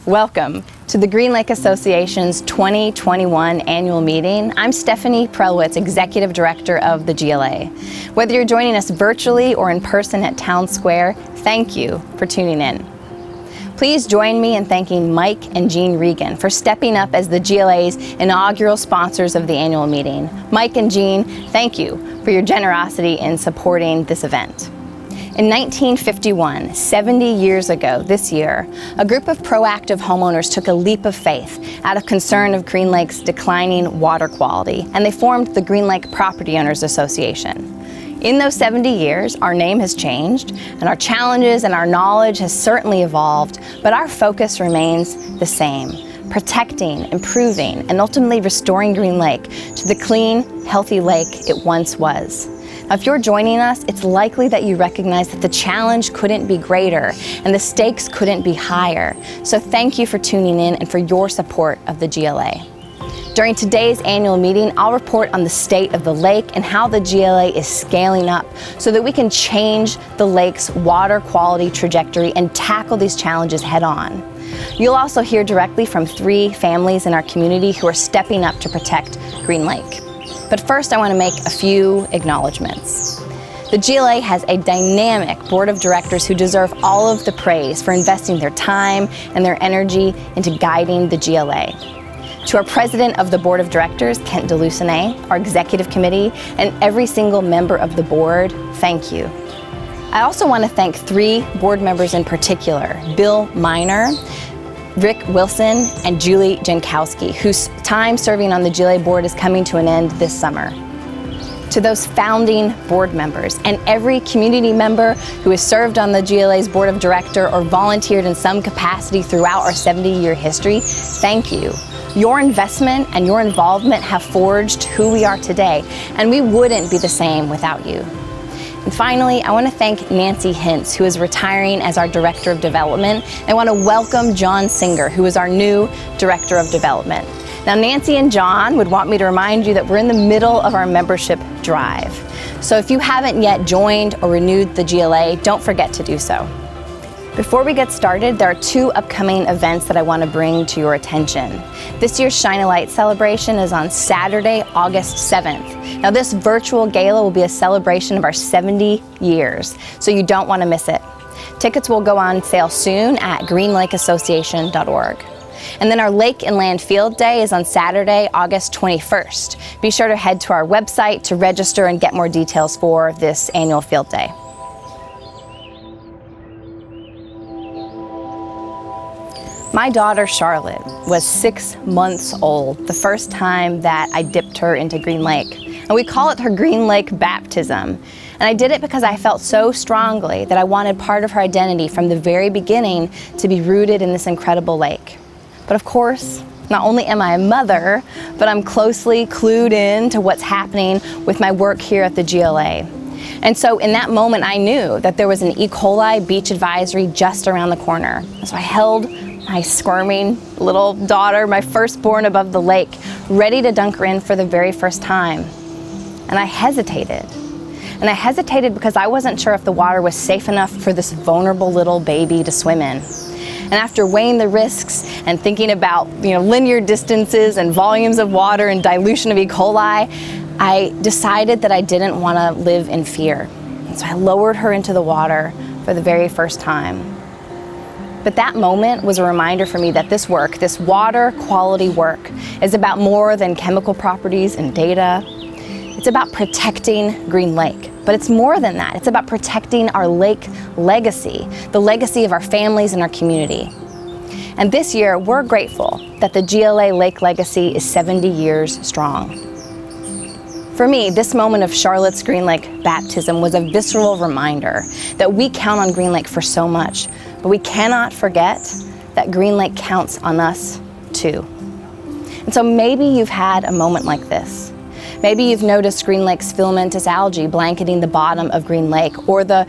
Welcome to the Green Lake Association's 2021 annual meeting. I'm Stephanie Prellwitz, Executive Director of the GLA. Whether you're joining us virtually or in person at Town Square, thank you for tuning in. Please join me in thanking Mike and Jean Regan for stepping up as the GLA's inaugural sponsors of the annual meeting. Mike and Jean, thank you for your generosity in supporting this event. In 1951, 70 years ago this year, a group of proactive homeowners took a leap of faith out of concern of Green Lake's declining water quality, and they formed the Green Lake Property Owners Association. In those 70 years, our name has changed, and our challenges and our knowledge has certainly evolved, but our focus remains the same: protecting, improving, and ultimately restoring Green Lake to the clean, healthy lake it once was. Now, if you're joining us, it's likely that you recognize that the challenge couldn't be greater and the stakes couldn't be higher. So thank you for tuning in and for your support of the GLA. During today's annual meeting, I'll report on the state of the lake and how the GLA is scaling up so that we can change the lake's water quality trajectory and tackle these challenges head on. You'll also hear directly from 3 families in our community who are stepping up to protect Green Lake. But first, I want to make a few acknowledgments. The GLA has a dynamic board of directors who deserve all of the praise for investing their time and their energy into guiding the GLA. To our president of the board of directors, Kent DeLucinet, our executive committee, and every single member of the board, thank you. I also want to thank 3 board members in particular: Bill Miner, Rick Wilson, and Julie Jankowski, whose time serving on the GLA board is coming to an end this summer. To those founding board members and every community member who has served on the GLA's board of director or volunteered in some capacity throughout our 70-year history, thank you. Your investment and your involvement have forged who we are today, and we wouldn't be the same without you. And finally, I want to thank Nancy Hintz, who is retiring as our Director of Development. I want to welcome John Singer, who is our new Director of Development. Now, Nancy and John would want me to remind you that we're in the middle of our membership drive. So if you haven't yet joined or renewed the GLA, don't forget to do so. Before we get started, there are 2 upcoming events that I want to bring to your attention. This year's Shine a Light celebration is on Saturday, August 7th. Now, this virtual gala will be a celebration of our 70 years, so you don't want to miss it. Tickets will go on sale soon at greenlakeassociation.org. And then our Lake and Land Field Day is on Saturday, August 21st. Be sure to head to our website to register and get more details for this annual field day. My daughter Charlotte was 6 months old the first time that I dipped her into Green Lake. And we call it her Green Lake baptism. And I did it because I felt so strongly that I wanted part of her identity from the very beginning to be rooted in this incredible lake. But of course, not only am I a mother, but I'm closely clued in to what's happening with my work here at the GLA. And so in that moment, I knew that there was an E. coli beach advisory just around the corner. So I held my squirming little daughter, my firstborn, above the lake, ready to dunk her in for the very first time. And I hesitated. And I hesitated because I wasn't sure if the water was safe enough for this vulnerable little baby to swim in. And after weighing the risks and thinking about, linear distances and volumes of water and dilution of E. coli, I decided that I didn't want to live in fear. And so I lowered her into the water for the very first time. But that moment was a reminder for me that this work, this water quality work, is about more than chemical properties and data. It's about protecting Green Lake. But it's more than that. It's about protecting our lake legacy, the legacy of our families and our community. And this year, we're grateful that the GLA Lake legacy is 70 years strong. For me, this moment of Charlotte's Green Lake baptism was a visceral reminder that we count on Green Lake for so much, but we cannot forget that Green Lake counts on us too. And so maybe you've had a moment like this. Maybe you've noticed Green Lake's filamentous algae blanketing the bottom of Green Lake, or the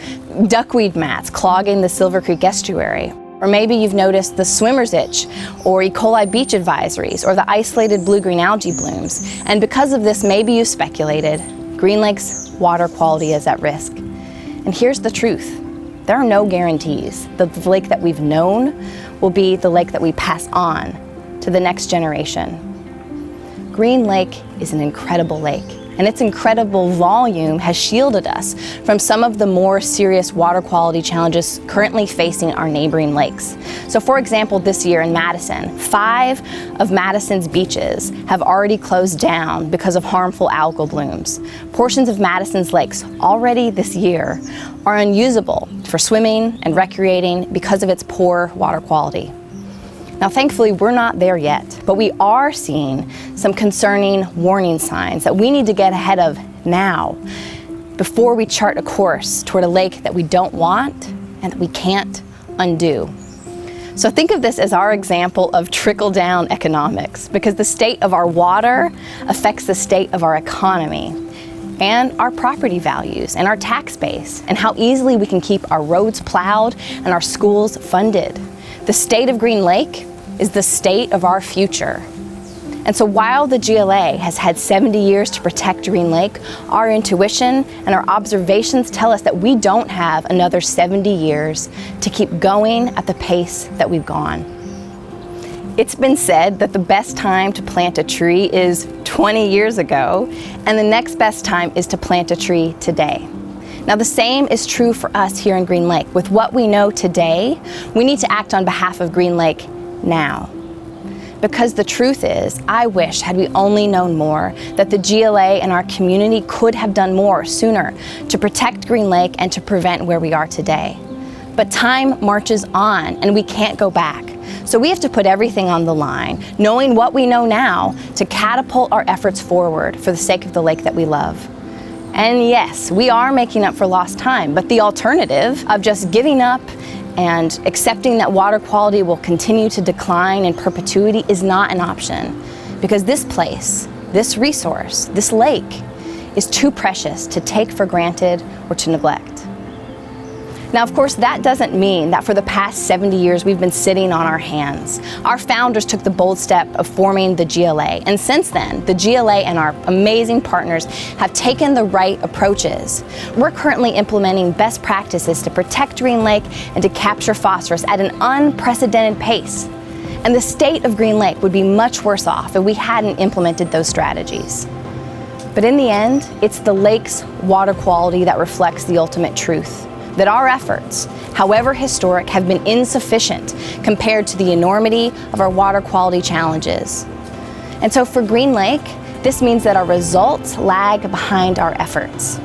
duckweed mats clogging the Silver Creek estuary. Or maybe you've noticed the swimmer's itch, or E. coli beach advisories, or the isolated blue-green algae blooms. And because of this, maybe you speculated Green Lake's water quality is at risk. And here's the truth. There are no guarantees. The lake that we've known will be the lake that we pass on to the next generation. Green Lake is an incredible lake, and its incredible volume has shielded us from some of the more serious water quality challenges currently facing our neighboring lakes. So for example, this year in Madison, 5 of Madison's beaches have already closed down because of harmful algal blooms. Portions of Madison's lakes already this year are unusable for swimming and recreating because of its poor water quality. Now, thankfully, we're not there yet, but we are seeing some concerning warning signs that we need to get ahead of now before we chart a course toward a lake that we don't want and that we can't undo. So think of this as our example of trickle-down economics, because the state of our water affects the state of our economy and our property values and our tax base and how easily we can keep our roads plowed and our schools funded. The state of Green Lake is the state of our future. And so while the GLA has had 70 years to protect Green Lake, our intuition and our observations tell us that we don't have another 70 years to keep going at the pace that we've gone. It's been said that the best time to plant a tree is 20 years ago, and the next best time is to plant a tree today. Now, the same is true for us here in Green Lake. With what we know today, we need to act on behalf of Green Lake now. Because the truth is, I wish, had we only known more, that the GLA and our community could have done more sooner to protect Green Lake and to prevent where we are today. But time marches on, and we can't go back. So we have to put everything on the line, knowing what we know now, to catapult our efforts forward for the sake of the lake that we love. And yes, we are making up for lost time, but the alternative of just giving up and accepting that water quality will continue to decline in perpetuity is not an option, because this place, this resource, this lake is too precious to take for granted or to neglect. Now, of course, that doesn't mean that for the past 70 years we've been sitting on our hands. Our founders took the bold step of forming the GLA, and since then, the GLA and our amazing partners have taken the right approaches. We're currently implementing best practices to protect Green Lake and to capture phosphorus at an unprecedented pace. And the state of Green Lake would be much worse off if we hadn't implemented those strategies. But in the end, it's the lake's water quality that reflects the ultimate truth. That our efforts, however historic, have been insufficient compared to the enormity of our water quality challenges. And so for Green Lake, this means that our results lag behind our efforts.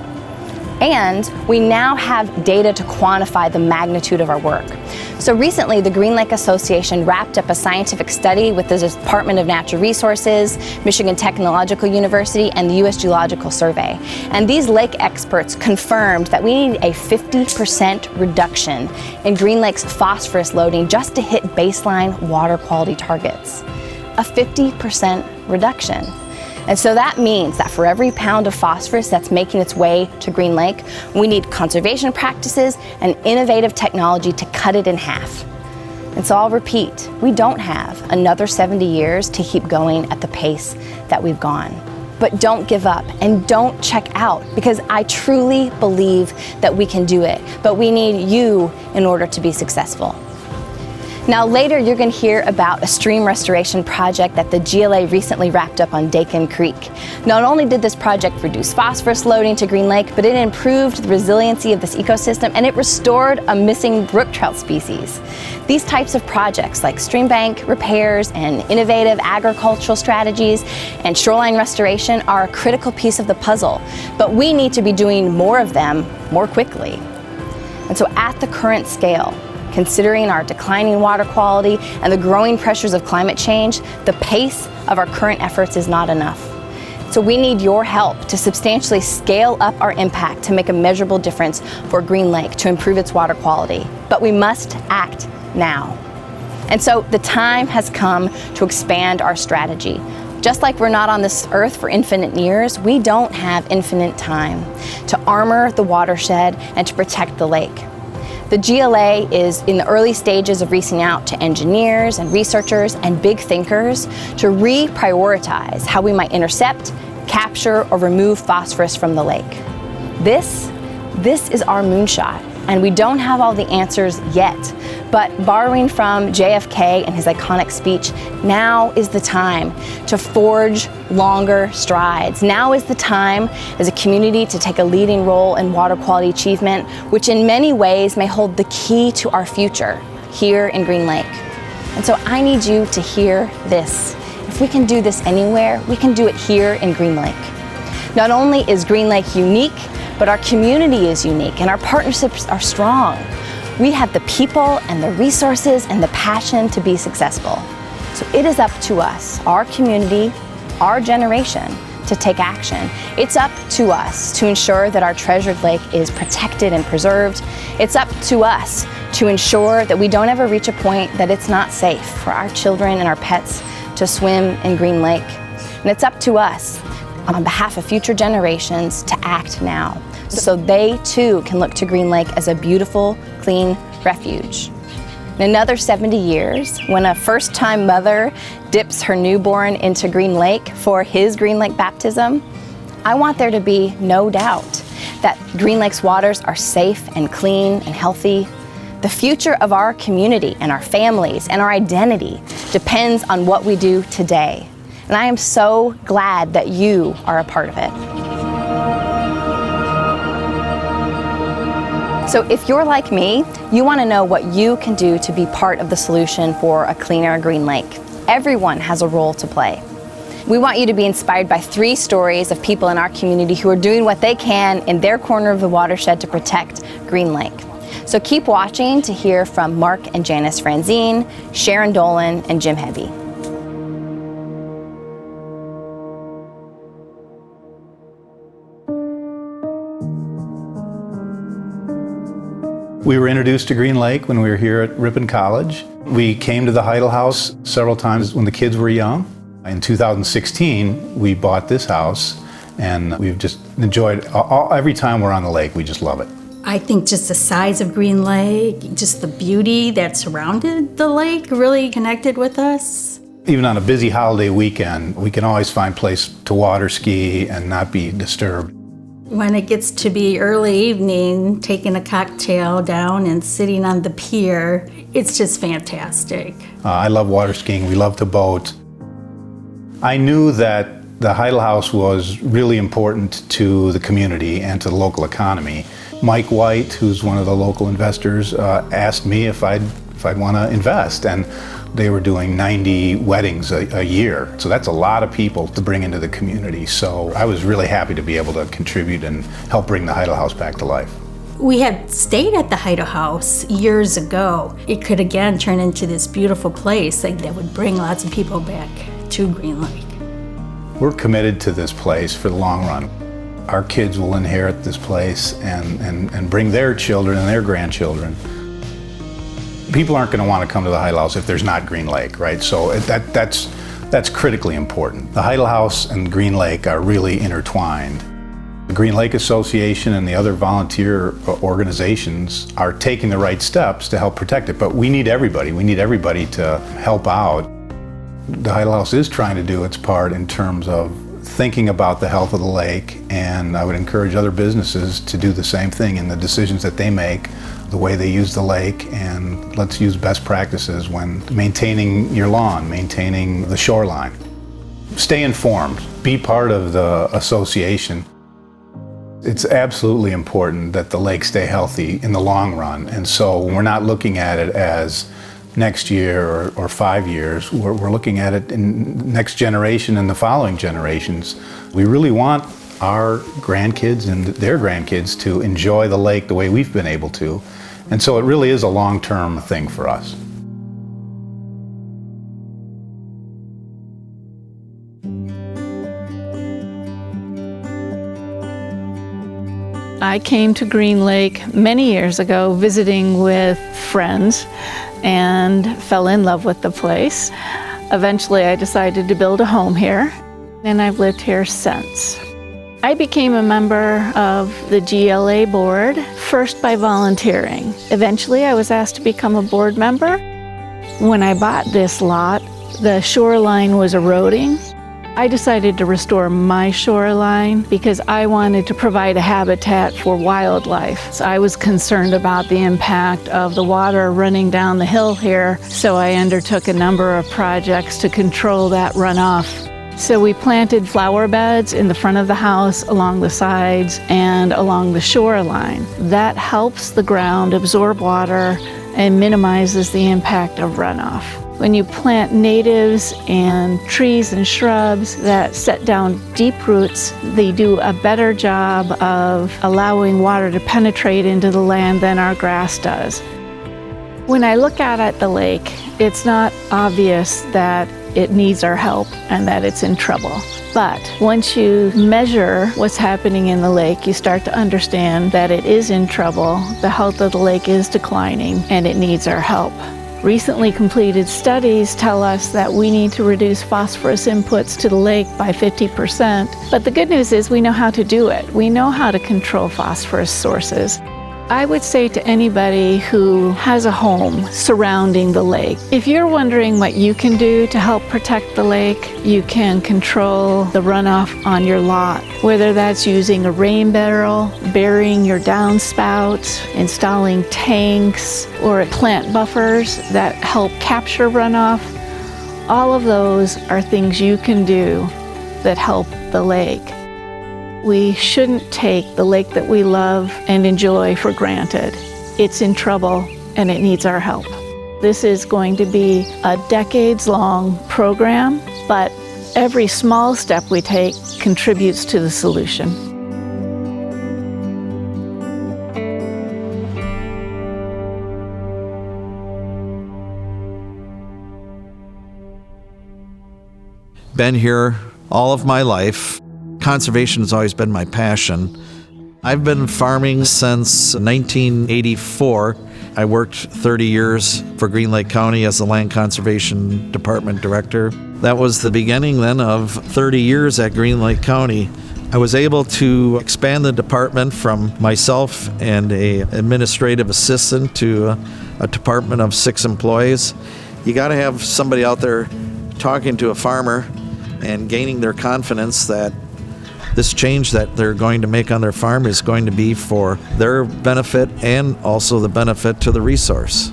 And we now have data to quantify the magnitude of our work. So recently, the Green Lake Association wrapped up a scientific study with the Department of Natural Resources, Michigan Technological University, and the U.S. Geological Survey. And these lake experts confirmed that we need a 50% reduction in Green Lake's phosphorus loading just to hit baseline water quality targets. A 50% reduction. And so that means that for every pound of phosphorus that's making its way to Green Lake, we need conservation practices and innovative technology to cut it in half. And so I'll repeat, we don't have another 70 years to keep going at the pace that we've gone. But don't give up and don't check out, because I truly believe that we can do it. But we need you in order to be successful. Now later you're going to hear about a stream restoration project that the GLA recently wrapped up on Dakin Creek. Not only did this project reduce phosphorus loading to Green Lake, but it improved the resiliency of this ecosystem and it restored a missing brook trout species. These types of projects like stream bank repairs and innovative agricultural strategies and shoreline restoration are a critical piece of the puzzle, but we need to be doing more of them more quickly. And so at the current scale, considering our declining water quality and the growing pressures of climate change, the pace of our current efforts is not enough. So we need your help to substantially scale up our impact to make a measurable difference for Green Lake to improve its water quality. But we must act now. And so the time has come to expand our strategy. Just like we're not on this earth for infinite years, we don't have infinite time to armor the watershed and to protect the lake. The GLA is in the early stages of reaching out to engineers and researchers and big thinkers to reprioritize how we might intercept, capture, or remove phosphorus from the lake. This is our moonshot. and we don't have all the answers yet. But borrowing from JFK and his iconic speech, now is the time to forge longer strides. Now is the time as a community to take a leading role in water quality achievement, which in many ways may hold the key to our future here in Green Lake. And so I need you to hear this. If we can do this anywhere, we can do it here in Green Lake. Not only is Green Lake unique, but our community is unique and our partnerships are strong. We have the people and the resources and the passion to be successful. So it is up to us, our community, our generation, to take action. It's up to us to ensure that our treasured lake is protected and preserved. It's up to us to ensure that we don't ever reach a point that it's not safe for our children and our pets to swim in Green Lake. And it's up to us, on behalf of future generations, to act now, so they too can look to Green Lake as a beautiful, clean refuge. In another 70 years, when a first-time mother dips her newborn into Green Lake for his Green Lake baptism, I want there to be no doubt that Green Lake's waters are safe and clean and healthy. The future of our community and our families and our identity depends on what we do today. And I am so glad that you are a part of it. So if you're like me, you want to know what you can do to be part of the solution for a cleaner Green Lake. Everyone has a role to play. We want you to be inspired by 3 stories of people in our community who are doing what they can in their corner of the watershed to protect Green Lake. So keep watching to hear from Mark and Janice Franzen, Sharon Dolan, and Jim Hebbe. We were introduced to Green Lake when we were here at Ripon College. We came to the Heidel house several times when the kids were young. In 2016, we bought this house, and we've just enjoyed every time we're on the lake. We just love it. I think just the size of Green Lake, just the beauty that surrounded the lake really connected with us. Even on a busy holiday weekend, we can always find a place to water ski and not be disturbed. When it gets to be early evening, taking a cocktail down and sitting on the pier, it's just fantastic. I love water skiing. We love to boat. I knew that the Heidel House was really important to the community and to the local economy. Mike White, who's one of the local investors, asked me if I'd want to invest, and they were doing 90 weddings a year. So that's a lot of people to bring into the community. So I was really happy to be able to contribute and help bring the Heidel House back to life. We had stayed at the Heidel House years ago. It could again turn into this beautiful place that would bring lots of people back to Green Lake. We're committed to this place for the long run. Our kids will inherit this place and bring their children and their grandchildren. People aren't going to want to come to the Heidel House if there's not Green Lake, right? So that's critically important. The Heidel House and Green Lake are really intertwined. The Green Lake Association and the other volunteer organizations are taking the right steps to help protect it, but we need everybody. We need everybody to help out. The Heidel House is trying to do its part in terms of thinking about the health of the lake, and I would encourage other businesses to do the same thing in the decisions that they make, the way they use the lake, and let's use best practices when maintaining your lawn, maintaining the shoreline. Stay informed, be part of the association. It's absolutely important that the lake stay healthy in the long run, and so we're not looking at it as next year or 5 years. We're looking at it in next generation and the following generations. We really want our grandkids and their grandkids to enjoy the lake the way we've been able to. And so it really is a long-term thing for us. I came to Green Lake many years ago visiting with friends and fell in love with the place. Eventually I decided to build a home here, and I've lived here since. I became a member of the GLA board, first by volunteering. Eventually I was asked to become a board member. When I bought this lot, the shoreline was eroding, I decided to restore my shoreline because I wanted to provide a habitat for wildlife. So I was concerned about the impact of the water running down the hill here, so I undertook a number of projects to control that runoff. So we planted flower beds in the front of the house, along the sides, and along the shoreline. That helps the ground absorb water and minimizes the impact of runoff. When you plant natives and trees and shrubs that set down deep roots, they do a better job of allowing water to penetrate into the land than our grass does. When I look out at the lake, it's not obvious that it needs our help and that it's in trouble. But once you measure what's happening in the lake, you start to understand that it is in trouble, the health of the lake is declining, and it needs our help. Recently completed studies tell us that we need to reduce phosphorus inputs to the lake by 50%. But the good news is we know how to do it. We know how to control phosphorus sources. I would say to anybody who has a home surrounding the lake, if you're wondering what you can do to help protect the lake, you can control the runoff on your lot, whether that's using a rain barrel, burying your downspouts, installing tanks, or plant buffers that help capture runoff. All of those are things you can do that help the lake. We shouldn't take the lake that we love and enjoy for granted. It's in trouble and it needs our help. This is going to be a decades-long program, but every small step we take contributes to the solution. Been here all of my life. Conservation has always been my passion. I've been farming since 1984. I worked 30 years for Green Lake County as the Land Conservation Department Director. That was the beginning then of 30 years at Green Lake County. I was able to expand the department from myself and an administrative assistant to a department of 6 employees. You got to have somebody out there talking to a farmer and gaining their confidence that this change that they're going to make on their farm is going to be for their benefit and also the benefit to the resource.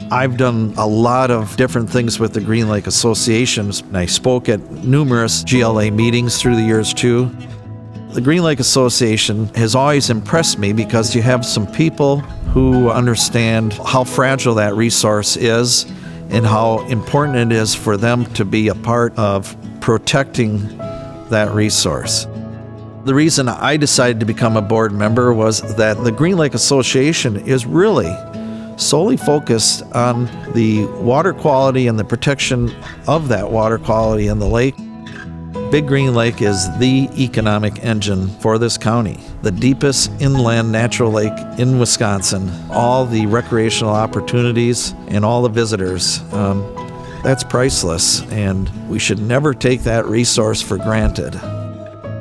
I've done a lot of different things with the Green Lake Associations. I spoke at numerous GLA meetings through the years too. The Green Lake Association has always impressed me because you have some people who understand how fragile that resource is and how important it is for them to be a part of protecting that resource. The reason I decided to become a board member was that the Green Lake Association is really solely focused on the water quality and the protection of that water quality in the lake. Big Green Lake is the economic engine for this county. The deepest inland natural lake in Wisconsin, all the recreational opportunities and all the visitors. That's priceless, and we should never take that resource for granted.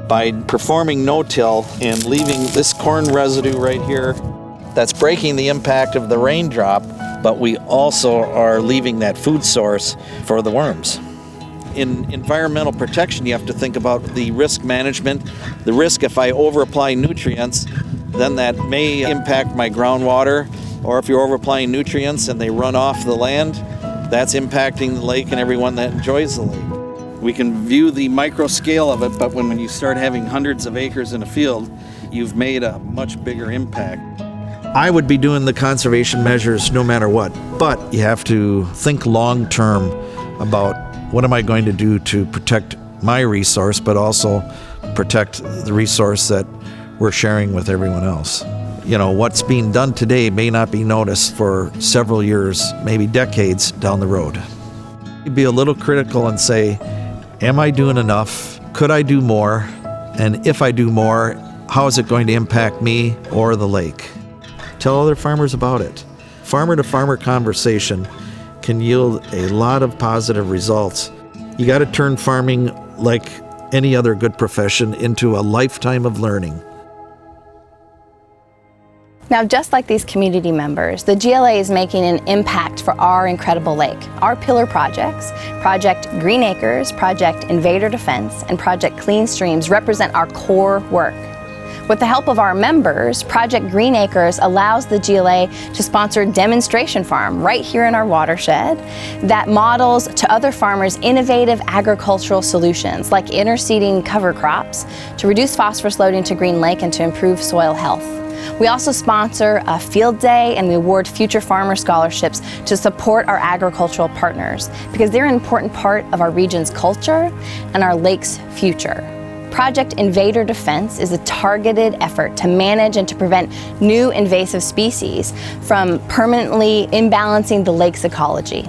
By performing no-till and leaving this corn residue right here, that's breaking the impact of the raindrop, but we also are leaving that food source for the worms. In environmental protection, you have to think about the risk management. The risk if I over-apply nutrients, then that may impact my groundwater, or if you're over-applying nutrients and they run off the land, that's impacting the lake and everyone that enjoys the lake. We can view the micro scale of it, but when you start having hundreds of acres in a field, you've made a much bigger impact. I would be doing the conservation measures no matter what, but you have to think long term about what am I going to do to protect my resource, but also protect the resource that we're sharing with everyone else. You know, what's being done today may not be noticed for several years, maybe decades down the road. Be a little critical and say, am I doing enough? Could I do more? And if I do more, how is it going to impact me or the lake? Tell other farmers about it. Farmer-to-farmer conversation can yield a lot of positive results. You got to turn farming, like any other good profession, into a lifetime of learning. Now, just like these community members, the GLA is making an impact for our incredible lake. Our pillar projects, Project Green Acres, Project Invader Defense, and Project Clean Streams represent our core work. With the help of our members, Project Green Acres allows the GLA to sponsor a demonstration farm right here in our watershed that models to other farmers innovative agricultural solutions like interseeding cover crops to reduce phosphorus loading to Green Lake and to improve soil health. We also sponsor a field day and we award future farmer scholarships to support our agricultural partners because they're an important part of our region's culture and our lake's future. Project Invader Defense is a targeted effort to manage and to prevent new invasive species from permanently imbalancing the lake's ecology.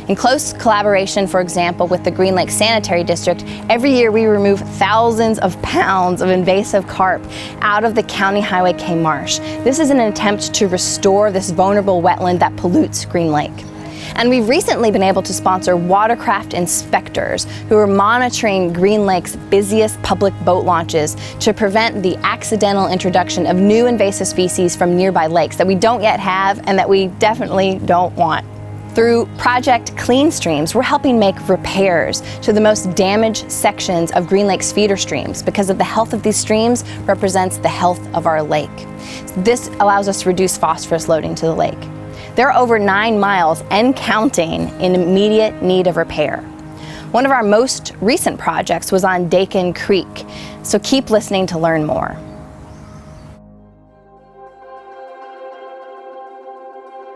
In close collaboration, for example, with the Green Lake Sanitary District, every year we remove thousands of pounds of invasive carp out of the County Highway K marsh. This is an attempt to restore this vulnerable wetland that pollutes Green Lake. And we've recently been able to sponsor watercraft inspectors who are monitoring Green Lake's busiest public boat launches to prevent the accidental introduction of new invasive species from nearby lakes that we don't yet have and that we definitely don't want. Through Project Clean Streams, we're helping make repairs to the most damaged sections of Green Lake's feeder streams because of the health of these streams represents the health of our lake. This allows us to reduce phosphorus loading to the lake. There are over 9 miles and counting in immediate need of repair. One of our most recent projects was on Dakin Creek, so keep listening to learn more.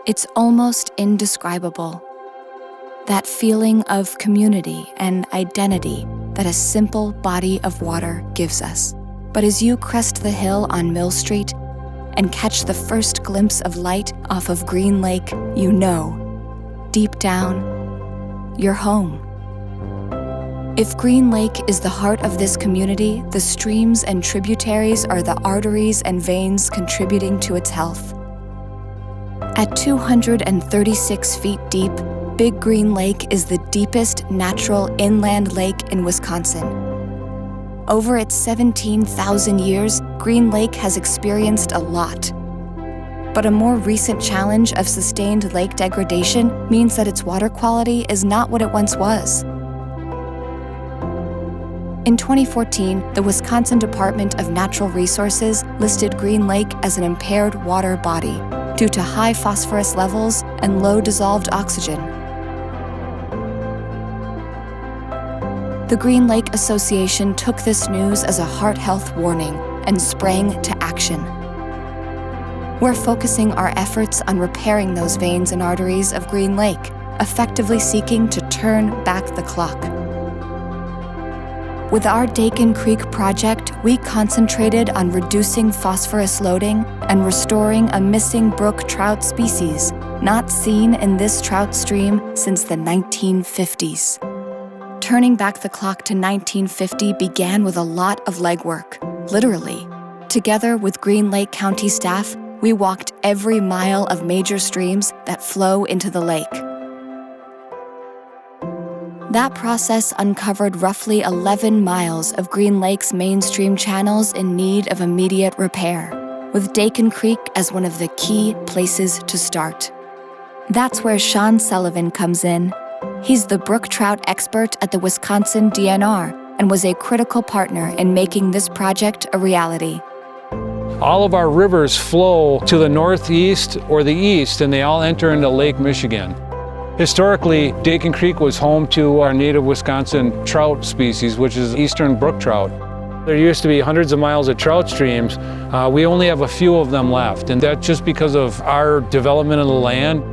It's almost indescribable. That feeling of community and identity that a simple body of water gives us. But as you crest the hill on Mill Street and catch the first glimpse of light off of Green Lake, you know, deep down, you're home. If Green Lake is the heart of this community, the streams and tributaries are the arteries and veins contributing to its health. At 236 feet deep, Big Green Lake is the deepest natural inland lake in Wisconsin. Over its 17,000 years, Green Lake has experienced a lot. But a more recent challenge of sustained lake degradation means that its water quality is not what it once was. In 2014, the Wisconsin Department of Natural Resources listed Green Lake as an impaired water body due to high phosphorus levels and low dissolved oxygen. The Green Lake Association took this news as a heart health warning and sprang to action. We're focusing our efforts on repairing those veins and arteries of Green Lake, effectively seeking to turn back the clock. With our Dakin Creek project, we concentrated on reducing phosphorus loading and restoring a missing brook trout species, not seen in this trout stream since the 1950s. Turning back the clock to 1950 began with a lot of legwork, literally. Together with Green Lake County staff, we walked every mile of major streams that flow into the lake. That process uncovered roughly 11 miles of Green Lake's mainstream channels in need of immediate repair, with Dakin Creek as one of the key places to start. That's where Shawn Sullivan comes in. He's the brook trout expert at the Wisconsin DNR and was a critical partner in making this project a reality. All of our rivers flow to the northeast or the east, and they all enter into Lake Michigan. Historically, Dakin Creek was home to our native Wisconsin trout species, which is eastern brook trout. There used to be hundreds of miles of trout streams. We only have a few of them left, and that's just because of our development of the land.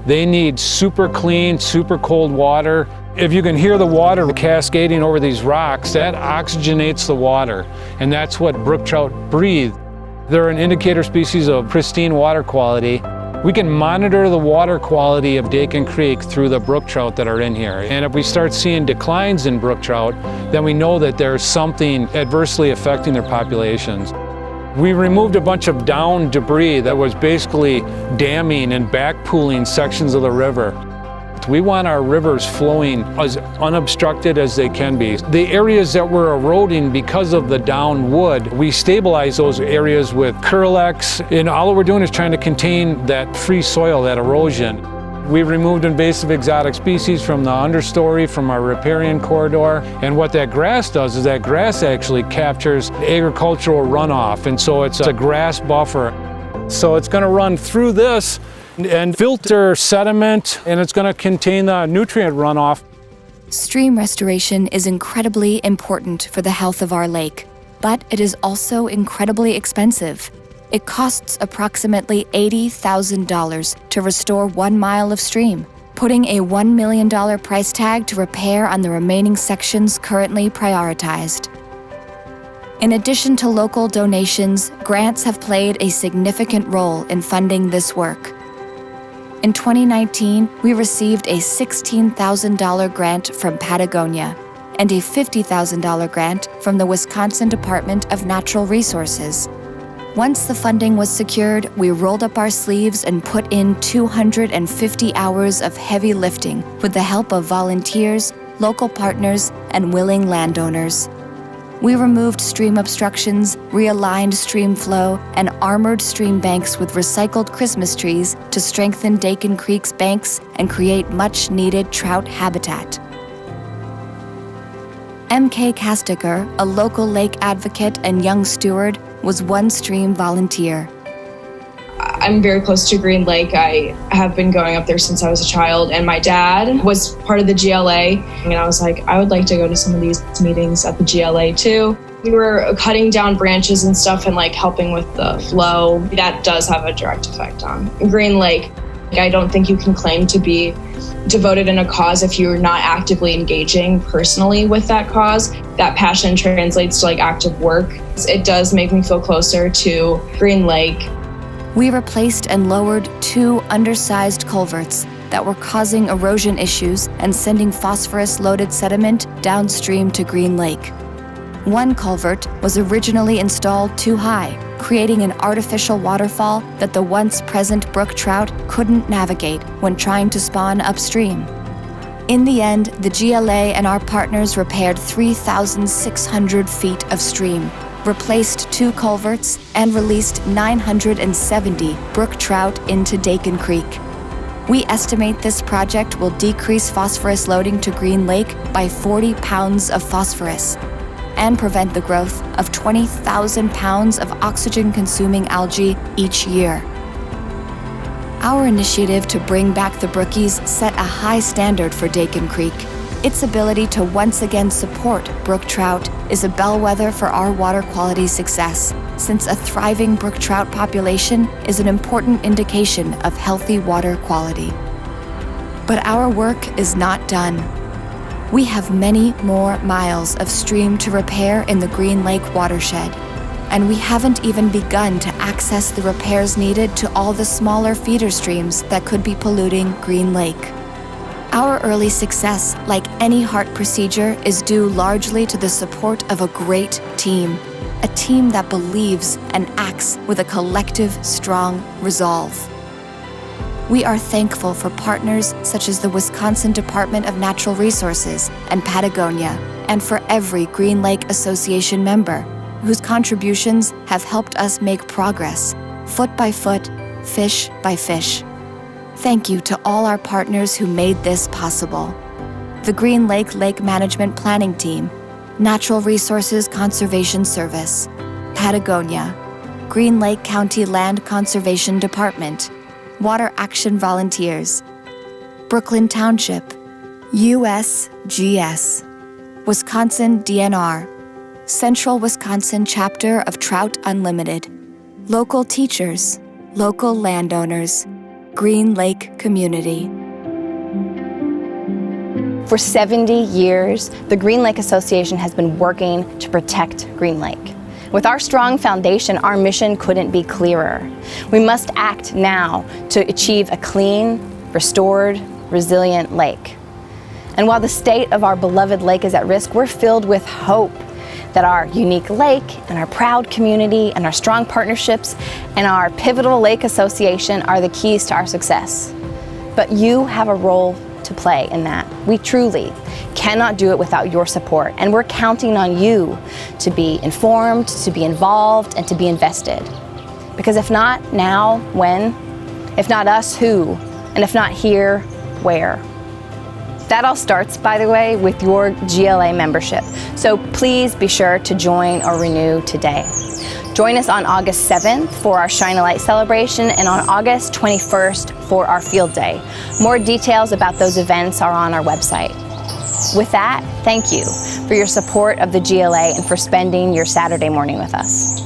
They need super clean, super cold water. If you can hear the water cascading over these rocks, that oxygenates the water, and that's what brook trout breathe. They're an indicator species of pristine water quality. We can monitor the water quality of Dakin Creek through the brook trout that are in here. And if we start seeing declines in brook trout, then we know that there's something adversely affecting their populations. We removed a bunch of down debris that was basically damming and backpooling sections of the river. We want our rivers flowing as unobstructed as they can be. The areas that were eroding because of the down wood, we stabilize those areas with Curlex, and all we're doing is trying to contain that free soil, that erosion. We've removed invasive exotic species from the understory, from our riparian corridor, and what that grass does is that grass actually captures agricultural runoff, and so it's a grass buffer. So it's going to run through this and filter sediment, and it's going to contain the nutrient runoff. Stream restoration is incredibly important for the health of our lake, but it is also incredibly expensive. It costs approximately $80,000 to restore 1 mile of stream, putting a $1 million price tag to repair on the remaining sections currently prioritized. In addition to local donations, grants have played a significant role in funding this work. In 2019, we received a $16,000 grant from Patagonia and a $50,000 grant from the Wisconsin Department of Natural Resources. Once the funding was secured, we rolled up our sleeves and put in 250 hours of heavy lifting with the help of volunteers, local partners, and willing landowners. We removed stream obstructions, realigned stream flow, and armored stream banks with recycled Christmas trees to strengthen Dakin Creek's banks and create much-needed trout habitat. M.K. Castiker, a local lake advocate and young steward, was one stream volunteer. I'm very close to Green Lake. I have been going up there since I was a child, and my dad was part of the GLA, and I was like, I would like to go to some of these meetings at the GLA too. We were cutting down branches and stuff and like helping with the flow. That does have a direct effect on Green Lake. I don't think you can claim to be devoted in a cause if you're not actively engaging personally with that cause. That passion translates to like active work. It does make me feel closer to Green Lake. We replaced and lowered 2 undersized culverts that were causing erosion issues and sending phosphorus-loaded sediment downstream to Green Lake. One culvert was originally installed too high, creating an artificial waterfall that the once present brook trout couldn't navigate when trying to spawn upstream. In the end, the GLA and our partners repaired 3,600 feet of stream, replaced 2 culverts, and released 970 brook trout into Dakin Creek. We estimate this project will decrease phosphorus loading to Green Lake by 40 pounds of phosphorus and prevent the growth of 20,000 pounds of oxygen-consuming algae each year. Our initiative to bring back the brookies set a high standard for Dakin Creek. Its ability to once again support brook trout is a bellwether for our water quality success, since a thriving brook trout population is an important indication of healthy water quality. But our work is not done. We have many more miles of stream to repair in the Green Lake watershed, and we haven't even begun to access the repairs needed to all the smaller feeder streams that could be polluting Green Lake. Our early success, like any heart procedure, is due largely to the support of a great team, a team that believes and acts with a collective, strong resolve. We are thankful for partners such as the Wisconsin Department of Natural Resources and Patagonia, and for every Green Lake Association member whose contributions have helped us make progress, foot by foot, fish by fish. Thank you to all our partners who made this possible. The Green Lake Lake Management Planning Team, Natural Resources Conservation Service, Patagonia, Green Lake County Land Conservation Department, Water Action Volunteers, Brooklyn Township, USGS, Wisconsin DNR, Central Wisconsin Chapter of Trout Unlimited, local teachers, local landowners, Green Lake community. For 70 years, the Green Lake Association has been working to protect Green Lake. With our strong foundation, our mission couldn't be clearer. We must act now to achieve a clean, restored, resilient lake. And while the state of our beloved lake is at risk, we're filled with hope that our unique lake and our proud community and our strong partnerships and our pivotal lake association are the keys to our success. But you have a role to play in that. We truly cannot do it without your support, and we're counting on you to be informed, to be involved, and to be invested. Because if not now, when? If not us, who? And if not here, where? That all starts, by the way, with your GLA membership. So please be sure to join or renew today. Join us on August 7th for our Shine a Light celebration and on August 21st for our field day. More details about those events are on our website. With that, thank you for your support of the GLA and for spending your Saturday morning with us.